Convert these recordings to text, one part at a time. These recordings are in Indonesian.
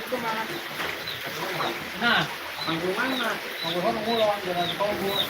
Nah, mangkungan mah, mangkungan ngulon jangan tombol.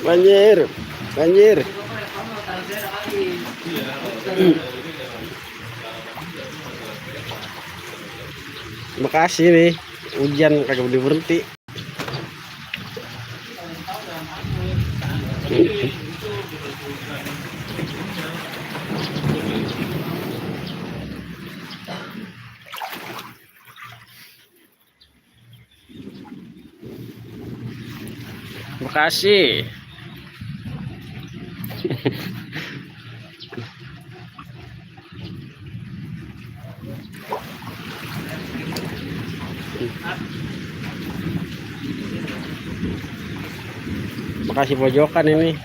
Banjir, banjir. Bekasi nih, hujan kagak berhenti. Bekasi. Bekasi pojokan ini.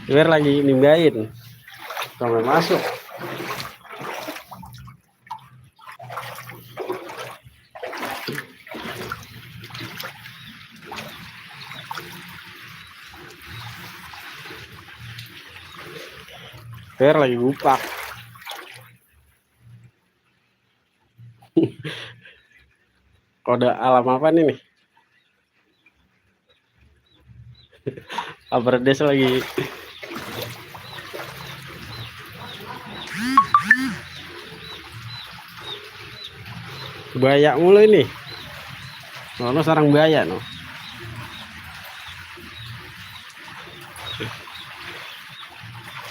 Biar lagi nimbain sampai masuk. Biar lagi gupak. Kode alam apa nih? Aberdes lagi. Buaya mulu ini. No sarang buaya no.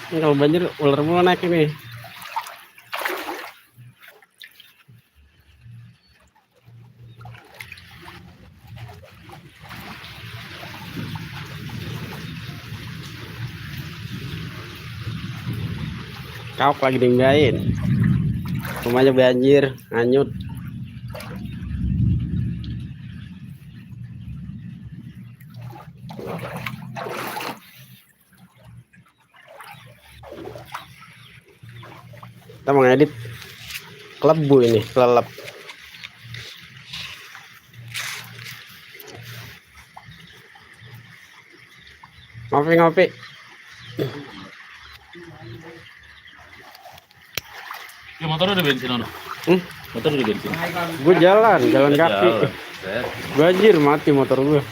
Ini kalau banjir ular mulu naik ini. Kaok lagi dimbain. Rumahnya banjir, hanyut. Kita mengedit kelebu ini, kelelep. Ngopi-ngopi. Ya motor udah bensin ono. Motor udah bensin. Gue jalan kaki. Banjir mati motor gue.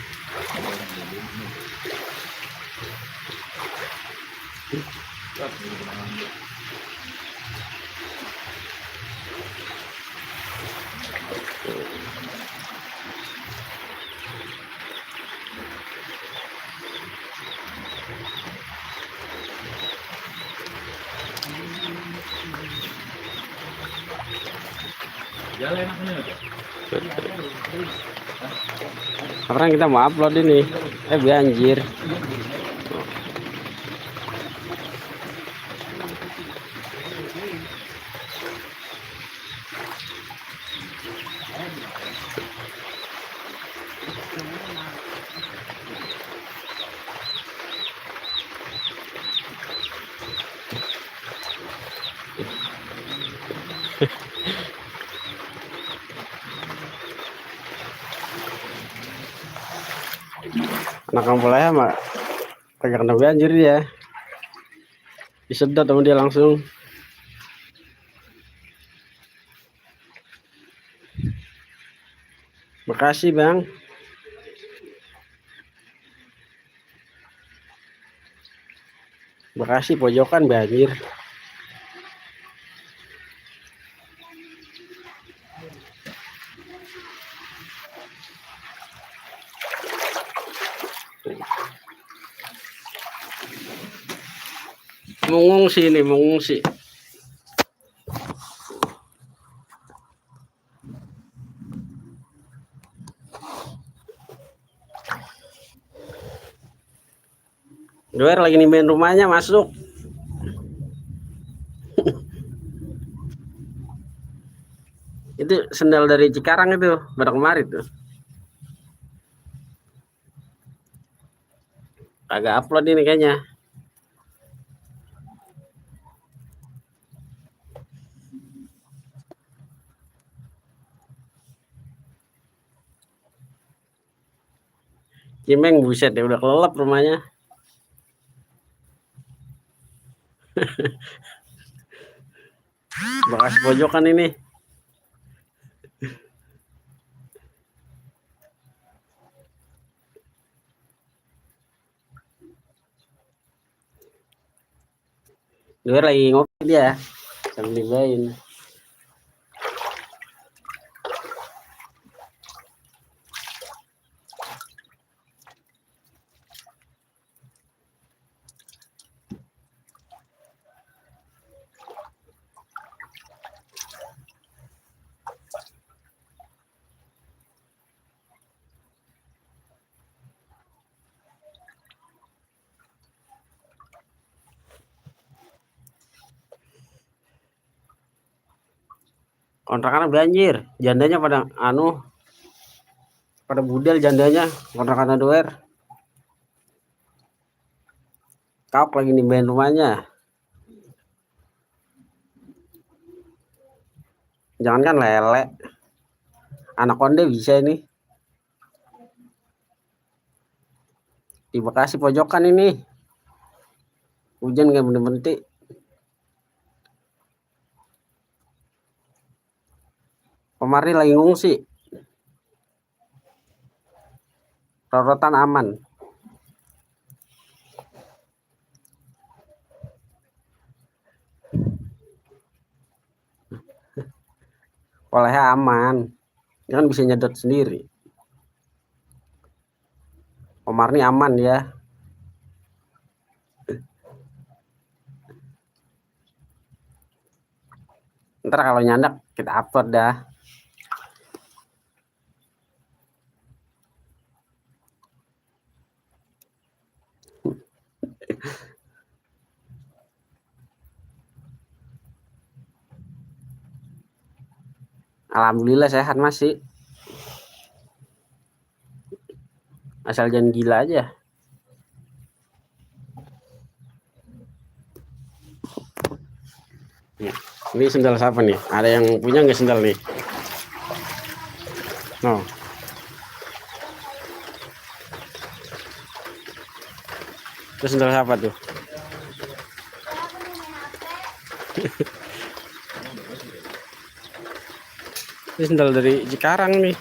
Jalan enak ini aja. Sekarang kita mau upload ini. Banjir. Anak kampung ya mak kagak kena banjir ya, disedot sama dia langsung. Makasih bang. Bekasi pojokan banjir. Mengungsi ini, mengungsi. Doer lagi nimbain rumahnya masuk. Itu sendal dari Cikarang itu, barang kemarin tuh. Agak upload ini kayaknya. Cimeng buset ya udah kelelep rumahnya. Bekas pojokan ini. Doer lagi ngopi dia sambil dibain. Kontrakan banjir, jandanya pada pada budal jandanya kontrakan Doer. Kau lagi nimbain rumahnya. Jangankan lele, anak konde bisa ini. Di Bekasi pojokan ini. Hujan nggak berhenti. Kemarin lagi ngungsi. Rorotan aman. Olehnya aman. Dia kan bisa nyedot sendiri. Omar ini aman ya. Ntar kalau nyandak kita upload dah. Alhamdulillah sehat masih. Asal jangan gila aja. Ini sendal siapa nih? Ada yang punya nggak sendal nih? No. Itu sendal siapa tuh? Ini sendal dari Cikarang nih.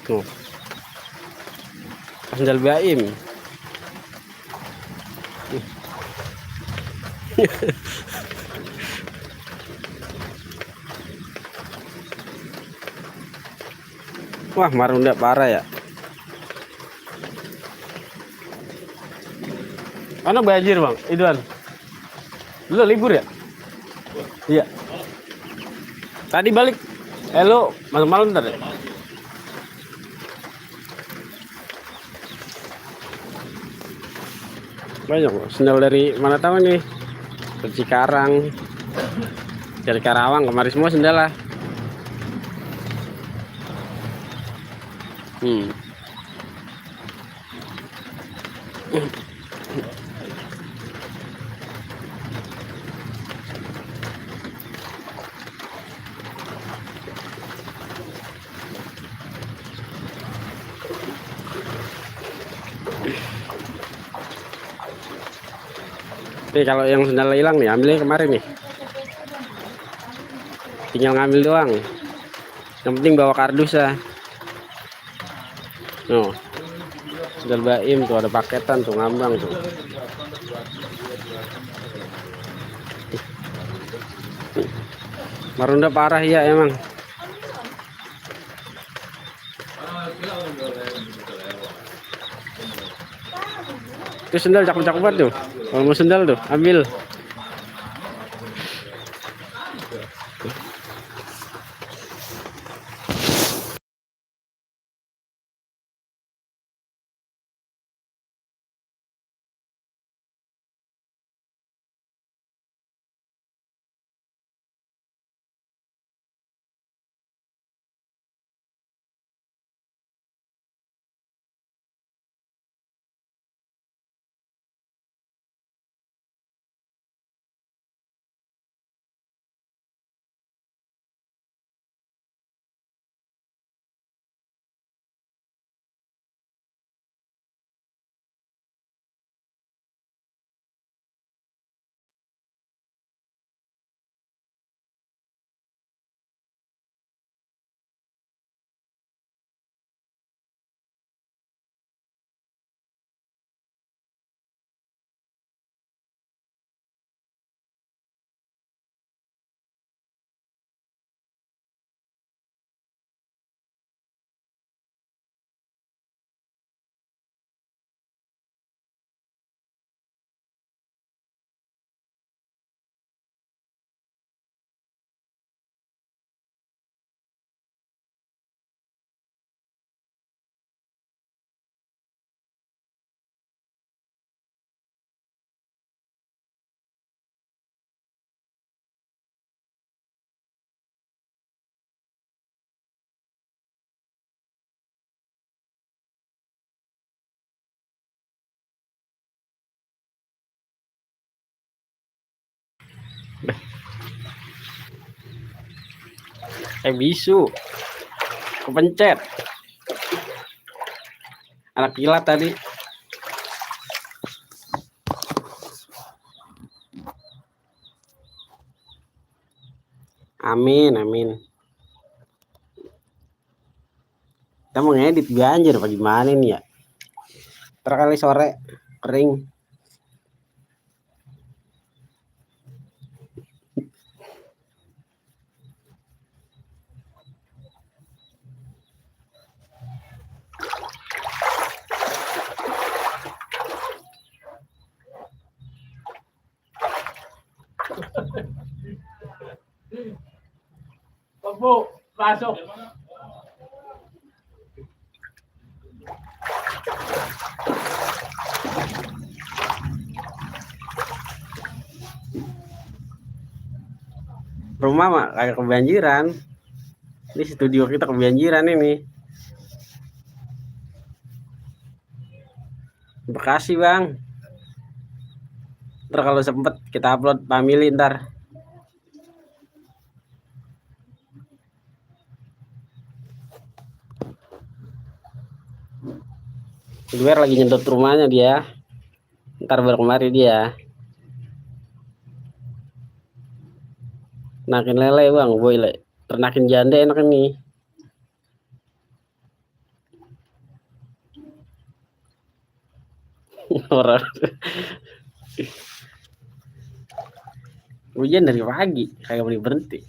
Tuh. Sendal Baim. Wah, marunda parah ya. Mana banjir, Bang? Iduan. Lu libur ya? Iya. Tadi balik. Lu malam-malam ntar ya? Banyak loh. Sendal dari mana tahu nih? Dari Cikarang. Dari Karawang kemarin semua sendal lah. Nih kalau yang sendal hilang nih, ambilnya kemarin nih. Tinggal ngambil doang. Yang penting bawa kardus ya. No. Sendal Baim tuh ada paketan tuh ngambang tuh. Marunda parah ya emang. Itu sendal cakep-cakep banget tuh. Kalau mau sendal tuh, ambil. Bisu kepencet anak kilat tadi. Amin amin. Kita mau ngedit ganjir apa gimana nih ya? Terkali sore kering. Bu, masuk. Rumah mah kayak kebanjiran. Ini studio kita kebanjiran ini. Bekasi bang. Ntar kalau sempet kita upload family ntar. Gue lagi nyedot rumahnya dia. Ntar baru kemari dia. Ternakin lele bang, boy le. Ternakin janda enak nih. Orang hujan dari pagi kayak berhenti.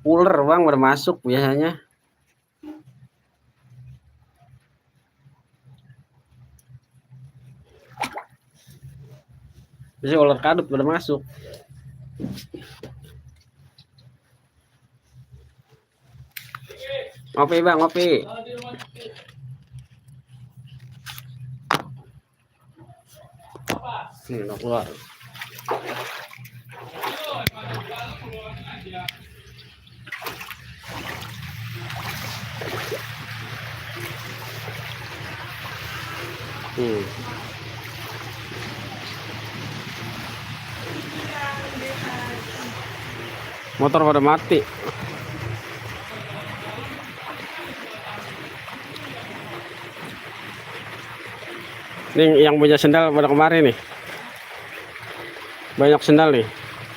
Ular bang udah masuk biasanya. Biasanya ular kadut udah masuk. Ngopi bang, ngopi. Udah keluar. Motor pada mati. Ini yang punya sendal pada kemarin nih. Banyak sendal nih.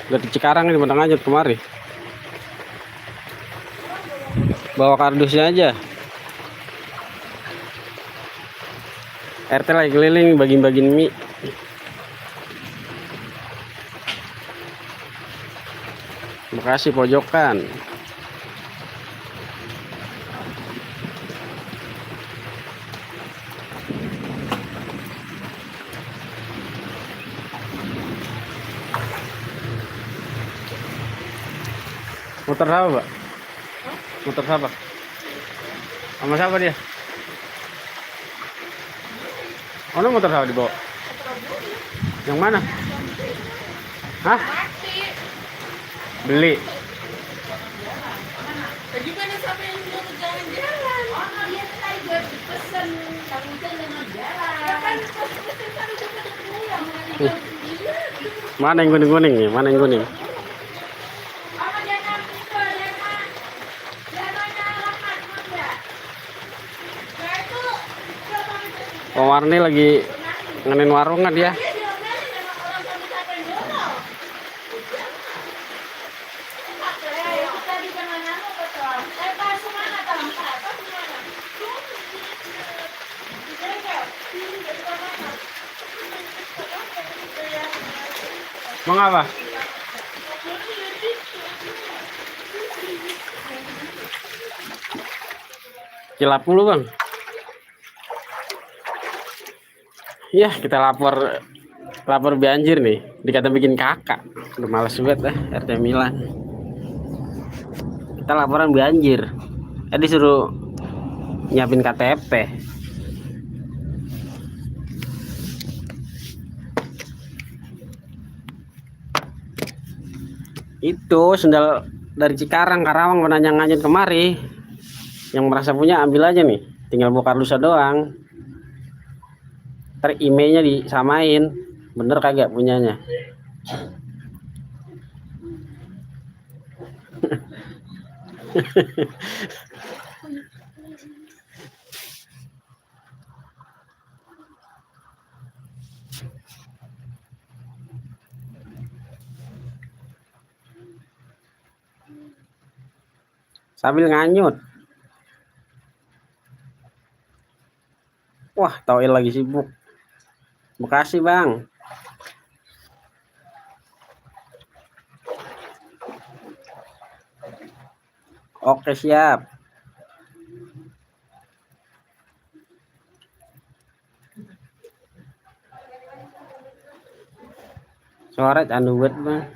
Dari Cikarang ini pada ngajut kemari. Bawa kardusnya aja. RT lagi keliling bagiin-bagiin mie. Bekasi pojokan. Motor siapa, Pak? Motor siapa? Sama siapa dia? Oh, no, motor siapa dibawa? Yang mana? Hah? Beli. Tadi kan sampai yang mau jalan-jalan. Oh, dia tadi gue pesen kamu dengan jalan. Ya kan pesen kan udah pulang. Mana yang kuning-kuning nih? Mana yang kuning? Apa jangan itu, jangan. Jangan alamat ya. Nah itu Pewarni lagi ngenin warungan dia. dia diomelin sama orang sampai siapa yang dorong. Ya, tadi jangan anu betul. Pas semana tahu apa semana. Mengapa? Kilap mulu, Bang. Iya, kita lapor banjir nih. Dikata bikin kakak. Udah males banget RT Milan. Kita laporan banjir. Disuruh nyiapin KTP. Itu sendal dari Cikarang, Karawang pernah nganyut kemari. Yang merasa punya ambil aja nih. Tinggal buka lusa doang. Ntar emailnya disamain. Bener kagak punyanya? Sambil nganyut. Wah, Toil lagi sibuk. Bekasi, Bang. Oke, siap. Soret anu buat, Bang.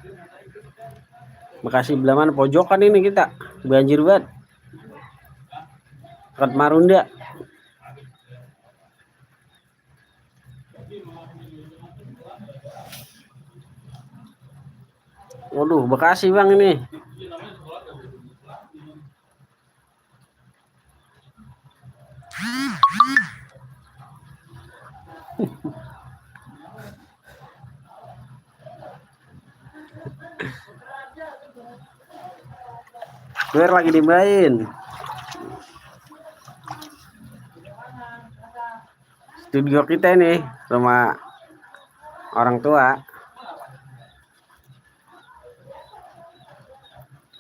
Bekasi belah mana? Pojokan ini kita. Banjir banget. Kat Marunda. Waduh, Bekasi, Bang, ini. Biar lagi dimain. Studio kita ini sama orang tua.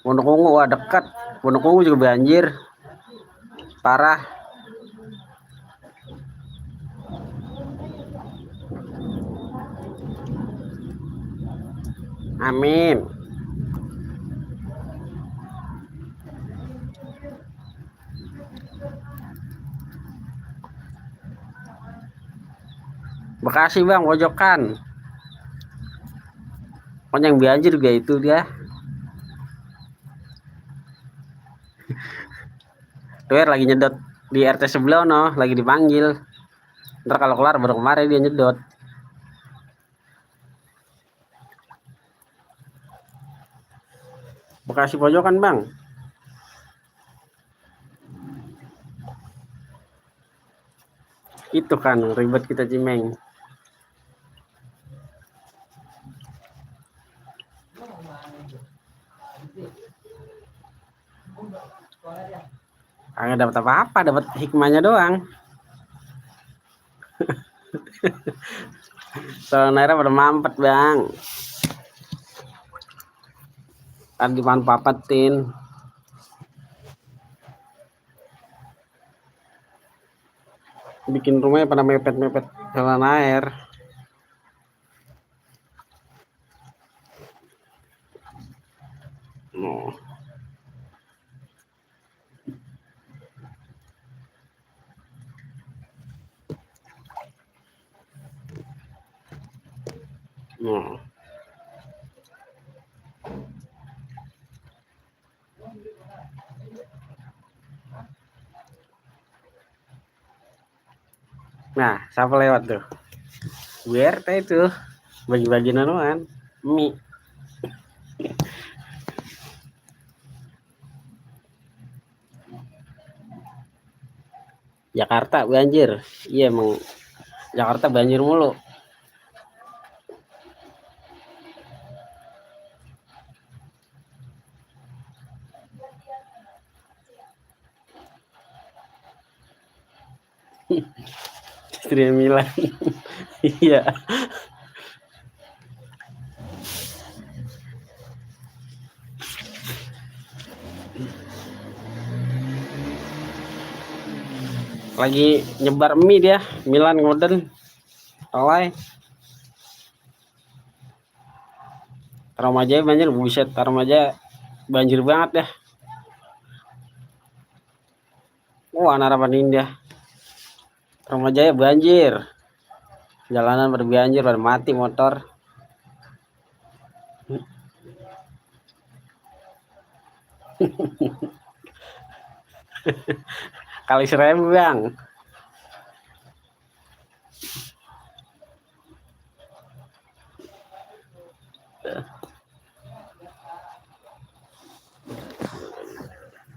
Pondok Ungu, wah dekat. Pondok Ungu juga banjir. Parah. Amin. Bekasi, Bang, pojokan. Pokoknya yang banjir juga itu dia. Tuh lagi nyedot di RT sebelah no, lagi dipanggil. Ntar kalau kelar baru kemarin dia nyedot. Bekasi pojokan, Bang. Itu kan ribet kita Cimeng. Kagak dapat apa-apa, dapat hikmahnya doang. Saluran airnya pada mampet bang. Tadi dimanfaatin. Bikin rumahnya pada mepet-mepet saluran air. Oh. Oh. Nah, siapa lewat tuh? WRT itu bagi-bagi nanuan mie. Jakarta banjir. Iya emang Jakarta banjir mulu. Istri Milan. Iya. Lagi nyebar mie dia, Milan Ngoden. Oleh. Tarumajaya banjir, buset, Tarumajaya banjir banget ya. Wah, Harapan Indah. Tarumajaya banjir. Jalanan berbanjir, pada mati motor. Kali 1000 bang.